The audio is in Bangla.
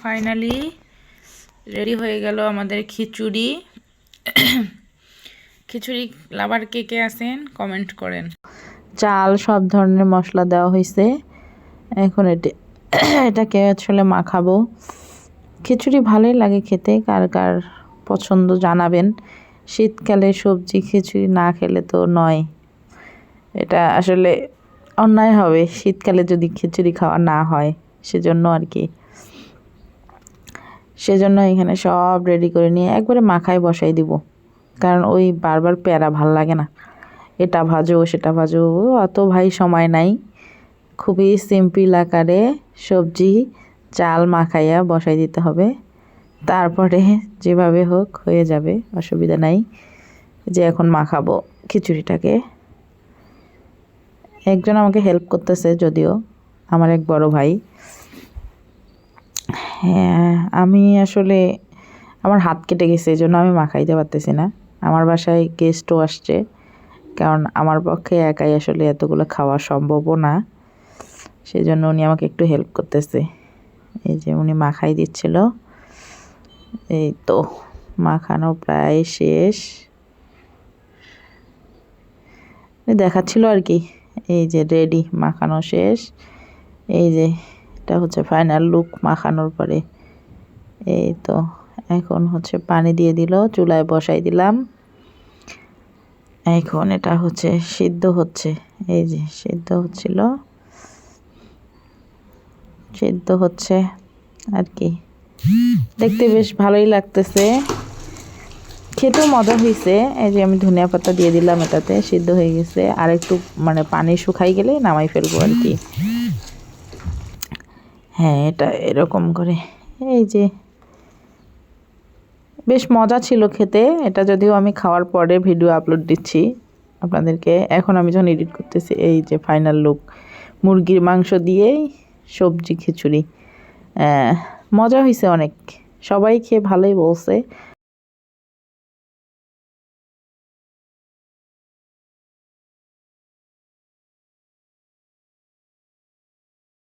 ফাইনালি রেডি হয়ে গেল আমাদের খিচুড়ি। খিচুড়ি লাভার কে কে আছেন কমেন্ট করেন। চাল সব ধরনের মশলা দেওয়া হয়েছে। এখন এটাকে আসলে মাখাবো। খিচুড়ি ভালোই লাগে খেতে, কার কার পছন্দ জানাবেন। শীতকালে সবজি খিচুড়ি না খেলে তো নয়, এটা আসলে অন্যায় হবে শীতকালে যদি খিচুড়ি খাওয়া না হয়, সেজন্য আর কি। সেজন্য এখানে সব রেডি করে নিয়ে একবারে মাখায় বসাই দিব, কারণ ওই বারবার প্যারা ভাল লাগে না, এটা ভাজো সেটা ভাজো, অত ভাই সময় নাই। খুবই সিম্পল আকারে সবজি চাল মাখাইয়া বসাই দিতে হবে, তারপরে যেভাবে হোক হয়ে যাবে, অসুবিধা নাই। যে এখন মাখাবো খিচুড়িটাকে। একজন আমাকে হেল্প করতেছে, যদিও আমার এক বড় ভাই। হ্যাঁ, আমি আসলে আমার হাত কেটে গেছে, এই জন্য আমি মাখাইতে পারতেছি না। আমার বাসায় গেস্টও আসছে, কারণ আমার পক্ষে একাই আসলে এতগুলো খাওয়া সম্ভবও না। সেজন্য উনি আমাকে একটু হেল্প করতেছে। এই যে উনি মাখাই দিচ্ছিল। এই তো মাখানো প্রায় শেষ, দেখাচ্ছিল আর কি। এই যে রেডি, মাখানো শেষ। এই যে এটা হচ্ছে ফাইনাল লুক মাখানোর পরে। এই তো এখন হচ্ছে পানি দিয়ে দিল, চুলায় বসাই দিলাম। এখন এটা হচ্ছে সিদ্ধ হচ্ছে। এই যে সিদ্ধ হচ্ছিল, সিদ্ধ হচ্ছে আর কি। দেখতে বেশ ভালোই লাগতেছে, খেতেও মজা হয়েছে। এই যে আমি ধনিয়া পাতা দিয়ে দিলাম, এটাতে সিদ্ধ হয়ে গেছে। আর একটু মানে পানি শুকাই গেলে নামাই ফেলবো আর কি। হ্যাঁ, এটা এরকম করে। এই যে বেশ মজা ছিল খেতে। এটা যদিও আমি খাওয়ার পরে ভিডিও আপলোড দিচ্ছি আপনাদেরকে। এখন আমি যখন এডিট করতেছি, এই যে ফাইনাল লুক, মুরগির মাংস দিয়েই সবজি খিচুড়ি। মজা হয়েছে অনেক, সবাই খেয়ে ভালোই বলছে।